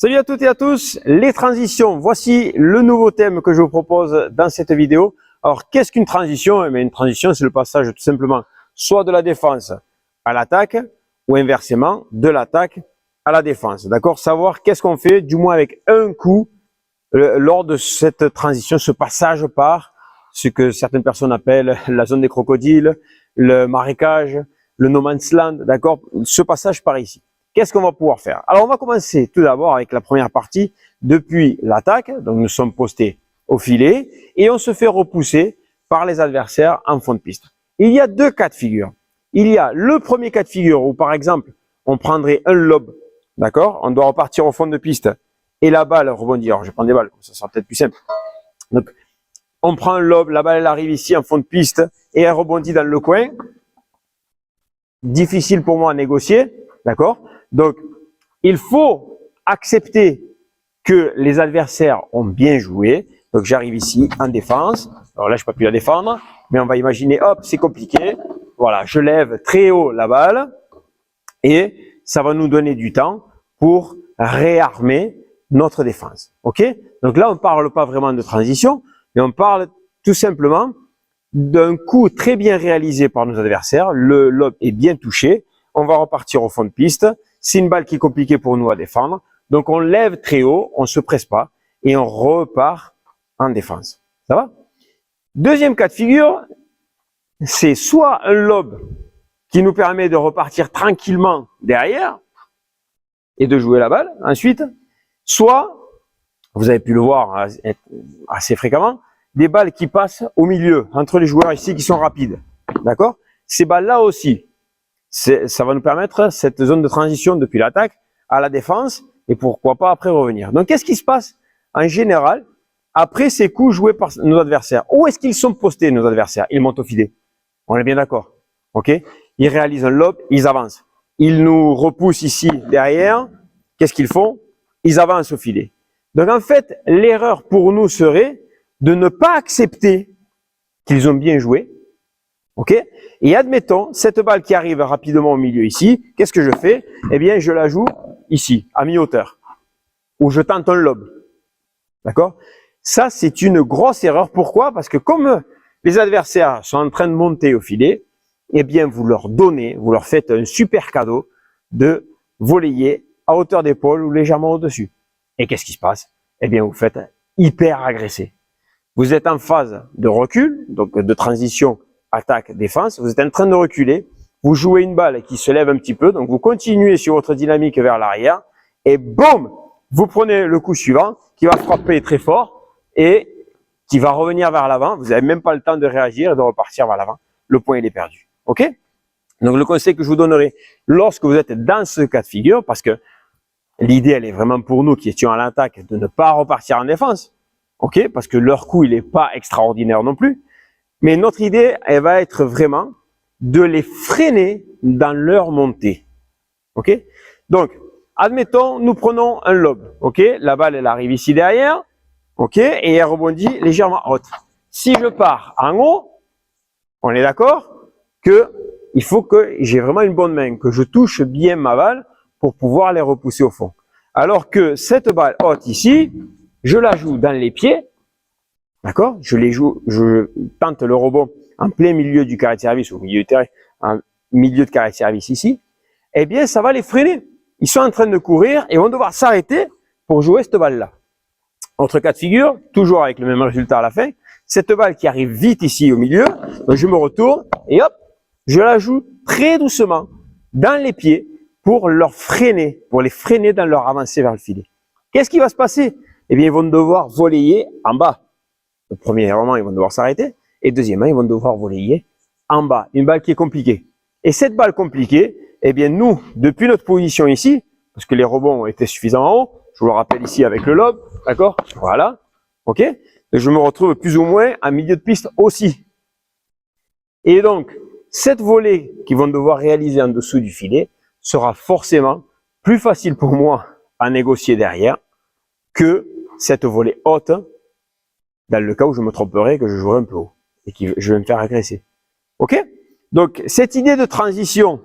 Salut à toutes et à tous, les transitions. Voici le nouveau thème que je vous propose dans cette vidéo. Alors, qu'est-ce qu'une transition? Une transition, c'est le passage tout simplement soit de la défense à l'attaque ou inversement de l'attaque à la défense. D'accord? Savoir qu'est-ce qu'on fait, du moins avec un coup, lors de cette transition, ce passage par ce que certaines personnes appellent la zone des crocodiles, le marécage, le no man's land. D'accord? Ce passage par ici. Qu'est-ce qu'on va pouvoir faire? Alors, on va commencer tout d'abord avec la première partie depuis l'attaque. Donc, nous sommes postés au filet et on se fait repousser par les adversaires en fond de piste. Il y a deux cas de figure. Il y a le premier cas de figure où, par exemple, on prendrait un lob, d'accord? On doit repartir au fond de piste et la balle rebondit. Alors, je vais prendre des balles, ça sera peut-être plus simple. Donc, on prend un lob, la balle elle arrive ici en fond de piste et elle rebondit dans le coin. Difficile pour moi à négocier, d'accord? Donc, il faut accepter que les adversaires ont bien joué. Donc, j'arrive ici en défense. Alors là, je ne peux plus la défendre, mais on va imaginer, hop, c'est compliqué. Voilà, je lève très haut la balle et ça va nous donner du temps pour réarmer notre défense. OK? Donc là, on ne parle pas vraiment de transition, mais on parle tout simplement d'un coup très bien réalisé par nos adversaires. Le lob est bien touché. On va repartir au fond de piste. C'est une balle qui est compliquée pour nous à défendre. Donc, on lève très haut, on ne se presse pas et on repart en défense. Ça va? Deuxième cas de figure, c'est soit un lob qui nous permet de repartir tranquillement derrière et de jouer la balle ensuite, soit, vous avez pu le voir assez fréquemment, des balles qui passent au milieu, entre les joueurs ici qui sont rapides. D'accord? Ces balles-là aussi, ça va nous permettre cette zone de transition depuis l'attaque à la défense et pourquoi pas après revenir. Donc, qu'est-ce qui se passe en général après ces coups joués par nos adversaires? Où est-ce qu'ils sont postés, nos adversaires? Ils montent au filet. On est bien d'accord. OK? Ils réalisent un lob, ils avancent. Ils nous repoussent ici derrière. Qu'est-ce qu'ils font? Ils avancent au filet. Donc, en fait, l'erreur pour nous serait de ne pas accepter qu'ils ont bien joué. OK? Et admettons, cette balle qui arrive rapidement au milieu ici, qu'est-ce que je fais? Eh bien, je la joue ici, à mi-hauteur, où je tente un lob. D'accord? Ça, c'est une grosse erreur. Pourquoi? Parce que comme les adversaires sont en train de monter au filet, eh bien, vous leur faites un super cadeau de voler à hauteur d'épaule ou légèrement au-dessus. Et qu'est-ce qui se passe? Eh bien, vous faites hyper agresser. Vous êtes en phase de recul, donc de transition attaque-défense, vous êtes en train de reculer, vous jouez une balle qui se lève un petit peu, donc vous continuez sur votre dynamique vers l'arrière, et boum, vous prenez le coup suivant, qui va frapper très fort, et qui va revenir vers l'avant, vous n'avez même pas le temps de réagir et de repartir vers l'avant, le point il est perdu. OK? Donc le conseil que je vous donnerai, lorsque vous êtes dans ce cas de figure, parce que l'idée elle est vraiment pour nous qui étions à l'attaque, de ne pas repartir en défense, OK? Parce que leur coup il n'est pas extraordinaire non plus, mais notre idée, elle va être vraiment de les freiner dans leur montée. OK? Donc, admettons, nous prenons un lob. OK? La balle, elle arrive ici derrière. OK? Et elle rebondit légèrement haute. Si je pars en haut, on est d'accord que il faut que j'ai vraiment une bonne main, que je touche bien ma balle pour pouvoir les repousser au fond. Alors que cette balle haute ici, je la joue dans les pieds. D'accord? Je tente le rebond en plein milieu du carré de service, en milieu de carré de service ici. Eh bien, ça va les freiner. Ils sont en train de courir et vont devoir s'arrêter pour jouer cette balle-là. Autre cas de figure, toujours avec le même résultat à la fin. Cette balle qui arrive vite ici au milieu, donc je me retourne et hop, je la joue très doucement dans les pieds pour leur freiner, pour les freiner dans leur avancée vers le filet. Qu'est-ce qui va se passer? Eh bien, ils vont devoir voler en bas. Premièrement, ils vont devoir s'arrêter. Et deuxièmement, ils vont devoir voler en bas. Une balle qui est compliquée. Et cette balle compliquée, eh bien, nous, depuis notre position ici, parce que les rebonds ont été suffisants en haut, je vous le rappelle ici avec le lob, d'accord? Voilà. OK? Et je me retrouve plus ou moins en milieu de piste aussi. Et donc, cette volée qu'ils vont devoir réaliser en dessous du filet sera forcément plus facile pour moi à négocier derrière que cette volée haute dans le cas où je me tromperai, que je jouerai un peu haut et que je vais me faire agresser. OK? Donc, cette idée de transition,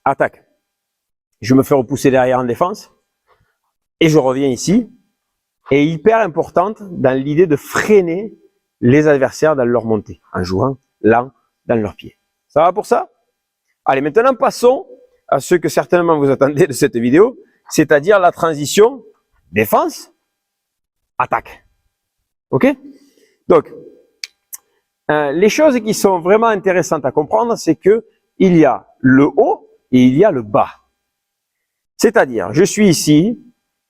attaque, je me fais repousser derrière en défense, et je reviens ici, est hyper importante dans l'idée de freiner les adversaires dans leur montée, en jouant lent dans leurs pieds. Ça va pour ça? Allez, maintenant passons à ce que certainement vous attendez de cette vidéo, c'est-à-dire la transition défense, attaque. Ok? Donc, les choses qui sont vraiment intéressantes à comprendre, c'est que il y a le haut et il y a le bas. C'est-à-dire, je suis ici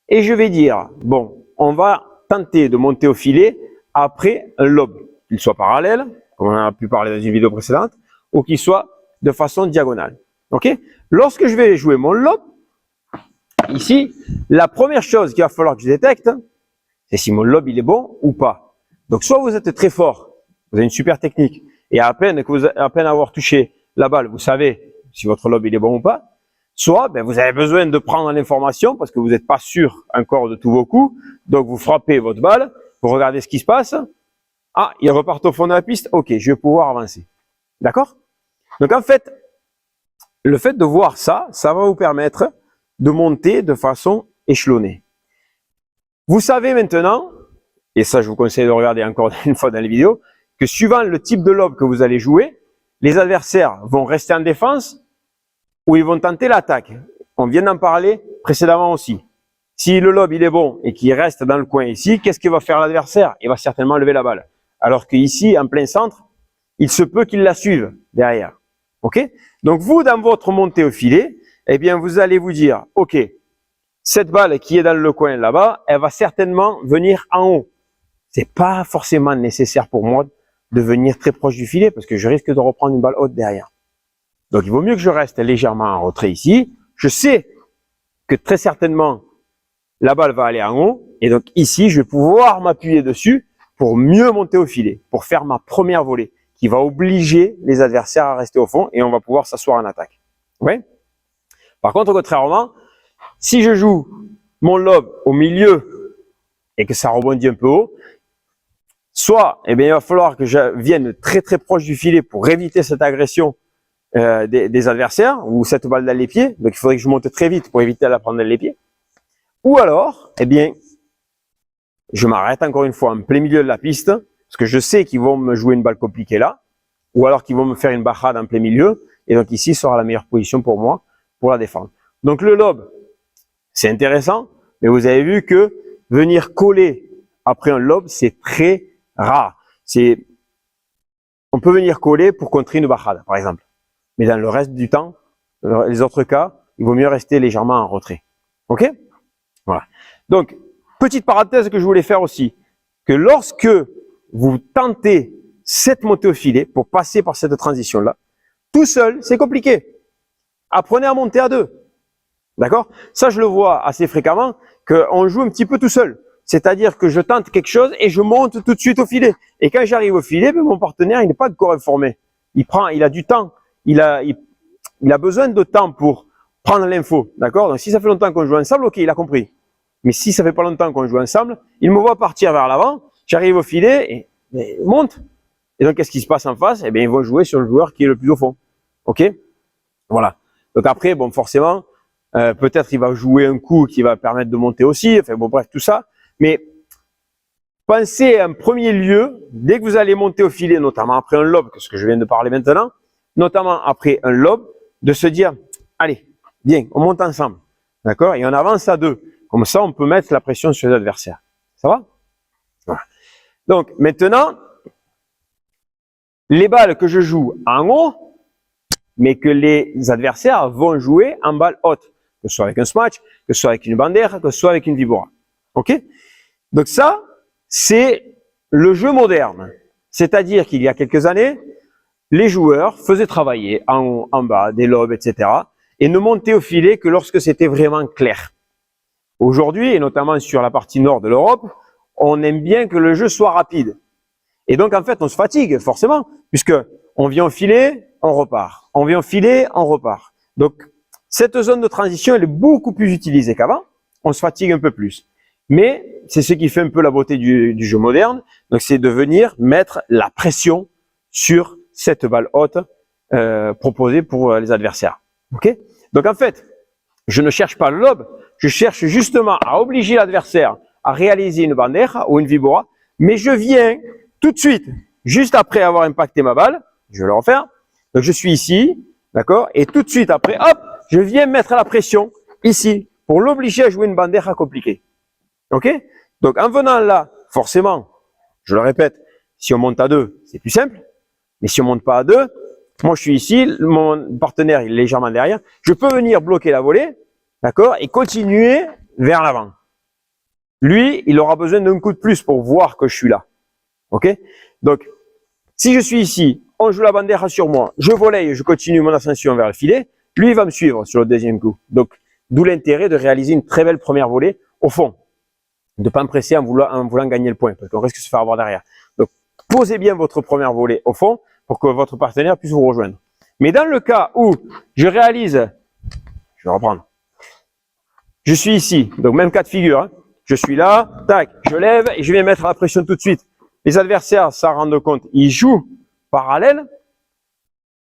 et je vais dire, bon, on va tenter de monter au filet après un lob, qu'il soit parallèle, comme on a pu parler dans une vidéo précédente, ou qu'il soit de façon diagonale. Ok? Lorsque je vais jouer mon lob, ici, la première chose qu'il va falloir que je détecte, c'est si mon lob il est bon ou pas. Donc soit vous êtes très fort, vous avez une super technique, et à peine avoir touché la balle, vous savez si votre lob il est bon ou pas. Soit vous avez besoin de prendre l'information parce que vous n'êtes pas sûr encore de tous vos coups, donc vous frappez votre balle, vous regardez ce qui se passe. Ah, il repart au fond de la piste, ok, je vais pouvoir avancer. D'accord? Donc en fait, le fait de voir ça, ça va vous permettre de monter de façon échelonnée. Vous savez maintenant, et ça je vous conseille de regarder encore une fois dans les vidéos, que suivant le type de lob que vous allez jouer, les adversaires vont rester en défense ou ils vont tenter l'attaque. On vient d'en parler précédemment aussi. Si le lob il est bon et qu'il reste dans le coin ici, qu'est-ce qu'il va faire l'adversaire? Il va certainement lever la balle. Alors qu'ici, en plein centre, il se peut qu'il la suive derrière. Ok? Donc vous, dans votre montée au filet, eh bien vous allez vous dire, ok, cette balle qui est dans le coin là-bas, elle va certainement venir en haut. C'est pas forcément nécessaire pour moi de venir très proche du filet parce que je risque de reprendre une balle haute derrière. Donc il vaut mieux que je reste légèrement en retrait ici. Je sais que très certainement la balle va aller en haut et donc ici je vais pouvoir m'appuyer dessus pour mieux monter au filet, pour faire ma première volée qui va obliger les adversaires à rester au fond et on va pouvoir s'asseoir en attaque. Ouais. Par contre, contrairement, si je joue mon lob au milieu et que ça rebondit un peu haut, soit il va falloir que je vienne très très proche du filet pour éviter cette agression des adversaires ou cette balle dans les pieds. Donc il faudrait que je monte très vite pour éviter de la prendre dans les pieds. Ou alors, je m'arrête encore une fois en plein milieu de la piste parce que je sais qu'ils vont me jouer une balle compliquée là, ou alors qu'ils vont me faire une bajade en plein milieu. Et donc ici sera la meilleure position pour moi pour la défendre. Donc le lob, c'est intéressant, mais vous avez vu que venir coller après un lob, c'est très rare. On peut venir coller pour contrer une bajade, par exemple. Mais dans le reste du temps, les autres cas, il vaut mieux rester légèrement en retrait. Ok? Voilà. Donc, petite parenthèse que je voulais faire aussi, que lorsque vous tentez cette montée au filet pour passer par cette transition-là, tout seul, c'est compliqué. Apprenez à monter à deux. D'accord? Ça, je le vois assez fréquemment, qu'on joue un petit peu tout seul. C'est-à-dire que je tente quelque chose et je monte tout de suite au filet. Et quand j'arrive au filet, mon partenaire, il n'est pas encore informé. Il a du temps. Il a besoin de temps pour prendre l'info. D'accord? Donc, si ça fait longtemps qu'on joue ensemble, ok, il a compris. Mais si ça fait pas longtemps qu'on joue ensemble, il me voit partir vers l'avant, j'arrive au filet et monte. Et donc, qu'est-ce qui se passe en face? Ils vont jouer sur le joueur qui est le plus au fond. Ok? Voilà. Donc après, bon, forcément, peut-être il va jouer un coup qui va permettre de monter aussi. Enfin, bon, bref, tout ça. Mais pensez en premier lieu, dès que vous allez monter au filet, notamment après un lob, que ce que je viens de parler maintenant, notamment après un lob, de se dire, allez, viens, on monte ensemble. D'accord? Et on avance à deux. Comme ça, on peut mettre la pression sur les adversaires. Ça va? Voilà. Donc, maintenant, les balles que je joue en haut, mais que les adversaires vont jouer en balle haute. Que ce soit avec un smash, que ce soit avec une bandeja, que ce soit avec une vibora. Ok? Donc ça, c'est le jeu moderne. C'est-à-dire qu'il y a quelques années, les joueurs faisaient travailler en haut, en bas, des lobes, etc. et ne montaient au filet que lorsque c'était vraiment clair. Aujourd'hui, et notamment sur la partie nord de l'Europe, on aime bien que le jeu soit rapide. Et donc, en fait, on se fatigue, forcément, puisque on vient au filet, on repart. On vient au filet, on repart. Donc, cette zone de transition, elle est beaucoup plus utilisée qu'avant. On se fatigue un peu plus. Mais c'est ce qui fait un peu la beauté du jeu moderne. Donc, c'est de venir mettre la pression sur cette balle haute proposée pour les adversaires. Ok? Donc, en fait, je ne cherche pas le lob, je cherche justement à obliger l'adversaire à réaliser une bandeja ou une vibora, mais je viens tout de suite, juste après avoir impacté ma balle, je vais le refaire. Donc je suis ici, d'accord, et tout de suite après, hop, je viens mettre la pression ici pour l'obliger à jouer une bandeja compliquée. Ok? Donc en venant là, forcément, je le répète, si on monte à 2, c'est plus simple, mais si on monte pas à 2, moi je suis ici, mon partenaire il est légèrement derrière, je peux venir bloquer la volée, d'accord, et continuer vers l'avant. Lui, il aura besoin d'un coup de plus pour voir que je suis là. Ok? Donc, si je suis ici, on joue la bandeja sur moi, je volaille, je continue mon ascension vers le filet, lui il va me suivre sur le deuxième coup. Donc, d'où l'intérêt de réaliser une très belle première volée au fond. De ne pas me presser en voulant gagner le point, parce qu'on risque de se faire avoir derrière. Donc, posez bien votre première volée au fond pour que votre partenaire puisse vous rejoindre. Mais dans le cas où je réalise, je vais reprendre, je suis ici, donc même cas de figure, hein. Je suis là, tac, je lève et je vais mettre la pression tout de suite. Les adversaires s'en rendent compte, ils jouent parallèle.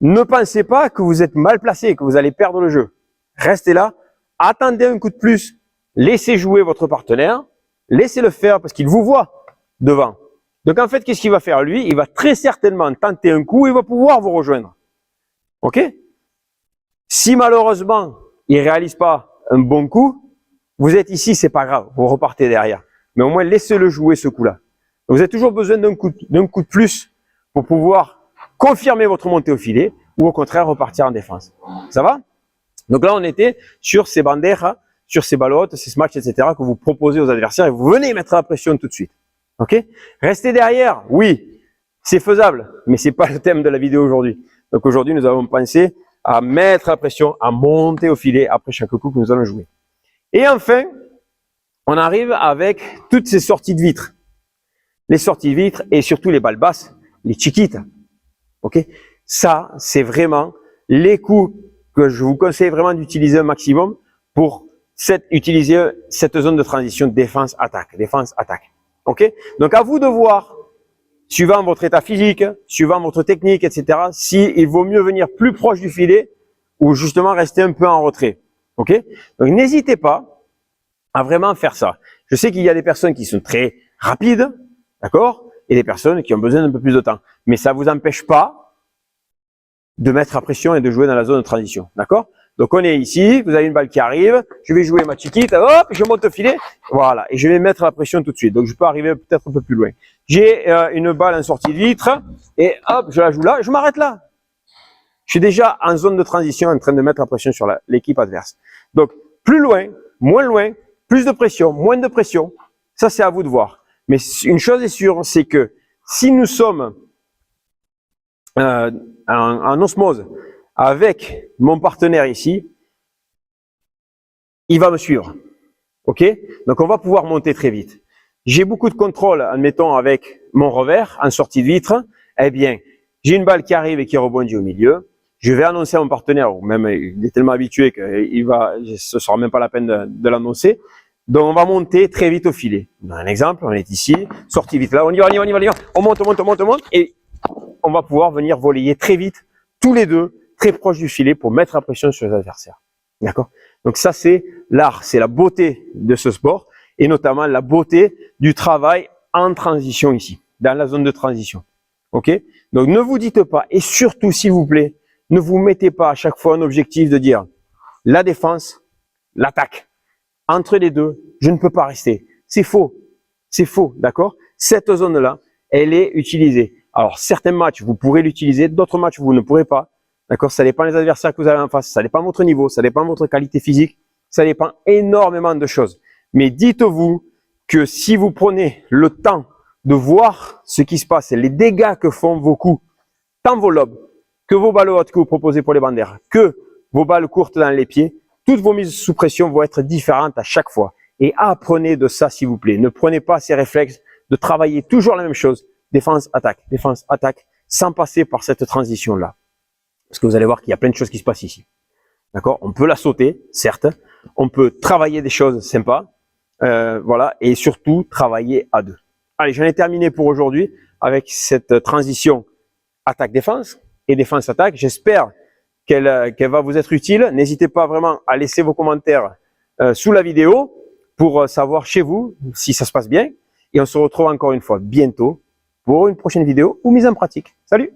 Ne pensez pas que vous êtes mal placé, que vous allez perdre le jeu. Restez là, attendez un coup de plus, laissez jouer votre partenaire, laissez-le faire parce qu'il vous voit devant. Donc en fait, qu'est-ce qu'il va faire lui? Il va très certainement tenter un coup et il va pouvoir vous rejoindre. Ok? Si malheureusement, il ne réalise pas un bon coup, vous êtes ici, c'est pas grave, vous repartez derrière. Mais au moins, laissez-le jouer ce coup-là. Vous avez toujours besoin d'un coup de plus pour pouvoir confirmer votre montée au filet ou au contraire repartir en défense. Ça va? Donc là, on était sur ces bandejas, sur ces ballottes, ces smash, etc. que vous proposez aux adversaires et vous venez mettre la pression tout de suite. Ok? Restez derrière, oui, c'est faisable, mais c'est pas le thème de la vidéo aujourd'hui. Donc aujourd'hui, nous avons pensé à mettre la pression, à monter au filet après chaque coup que nous allons jouer. Et enfin, on arrive avec toutes ces sorties de vitres. Les sorties de vitres et surtout les balles basses, les chiquitas. Ok? Ça, c'est vraiment les coups que je vous conseille vraiment d'utiliser un maximum pour utiliser cette zone de transition défense-attaque. Défense-attaque. Ok? Donc à vous de voir, suivant votre état physique, suivant votre technique, etc., si il vaut mieux venir plus proche du filet ou justement rester un peu en retrait. Ok? Donc n'hésitez pas à vraiment faire ça. Je sais qu'il y a des personnes qui sont très rapides, d'accord? Et des personnes qui ont besoin d'un peu plus de temps. Mais ça ne vous empêche pas de mettre la pression et de jouer dans la zone de transition. D'accord? Donc on est ici, vous avez une balle qui arrive, je vais jouer ma chiquita, hop, je monte au filet, voilà, et je vais mettre la pression tout de suite. Donc je peux arriver peut-être un peu plus loin. J'ai une balle en sortie de vitre, et hop, je la joue là, je m'arrête là. Je suis déjà en zone de transition en train de mettre la pression sur l'équipe adverse. Donc plus loin, moins loin, plus de pression, moins de pression, ça c'est à vous de voir. Mais une chose est sûre, c'est que si nous sommes en osmose avec mon partenaire ici, il va me suivre. Ok? Donc on va pouvoir monter très vite. J'ai beaucoup de contrôle, admettons, avec mon revers en sortie de vitre. Eh bien, j'ai une balle qui arrive et qui rebondit au milieu. Je vais annoncer à mon partenaire, ou même il est tellement habitué ce sera même pas la peine de l'annoncer. Donc on va monter très vite au filet. Un exemple, on est ici, sortie vite là, on y va, on monte, et on va pouvoir venir voler très vite, tous les deux, très proches du filet pour mettre la pression sur les adversaires. D'accord? Donc ça c'est l'art, c'est la beauté de ce sport et notamment la beauté du travail en transition ici, dans la zone de transition. Ok? Donc ne vous dites pas, et surtout s'il vous plaît, ne vous mettez pas à chaque fois un objectif de dire la défense, l'attaque. Entre les deux, je ne peux pas rester. C'est faux. C'est faux, d'accord? Cette zone-là, elle est utilisée. Alors, certains matchs, vous pourrez l'utiliser, d'autres matchs, vous ne pourrez pas. D'accord? Ça dépend des adversaires que vous avez en face, ça dépend de votre niveau, ça dépend de votre qualité physique, ça dépend énormément de choses. Mais dites-vous que si vous prenez le temps de voir ce qui se passe, les dégâts que font vos coups, tant vos lobes, que vos balles hautes que vous proposez pour les banderas, que vos balles courtes dans les pieds, toutes vos mises sous pression vont être différentes à chaque fois. Et apprenez de ça, s'il vous plaît. Ne prenez pas ces réflexes de travailler toujours la même chose. Défense, attaque, sans passer par cette transition-là. Parce que vous allez voir qu'il y a plein de choses qui se passent ici. D'accord? On peut la sauter, certes. On peut travailler des choses sympas. Voilà. Et surtout, travailler à deux. Allez, j'en ai terminé pour aujourd'hui avec cette transition attaque-défense et défense-attaque. J'espère qu'elle va vous être utile. N'hésitez pas vraiment à laisser vos commentaires sous la vidéo pour savoir chez vous si ça se passe bien. Et on se retrouve encore une fois bientôt pour une prochaine vidéo ou mise en pratique. Salut!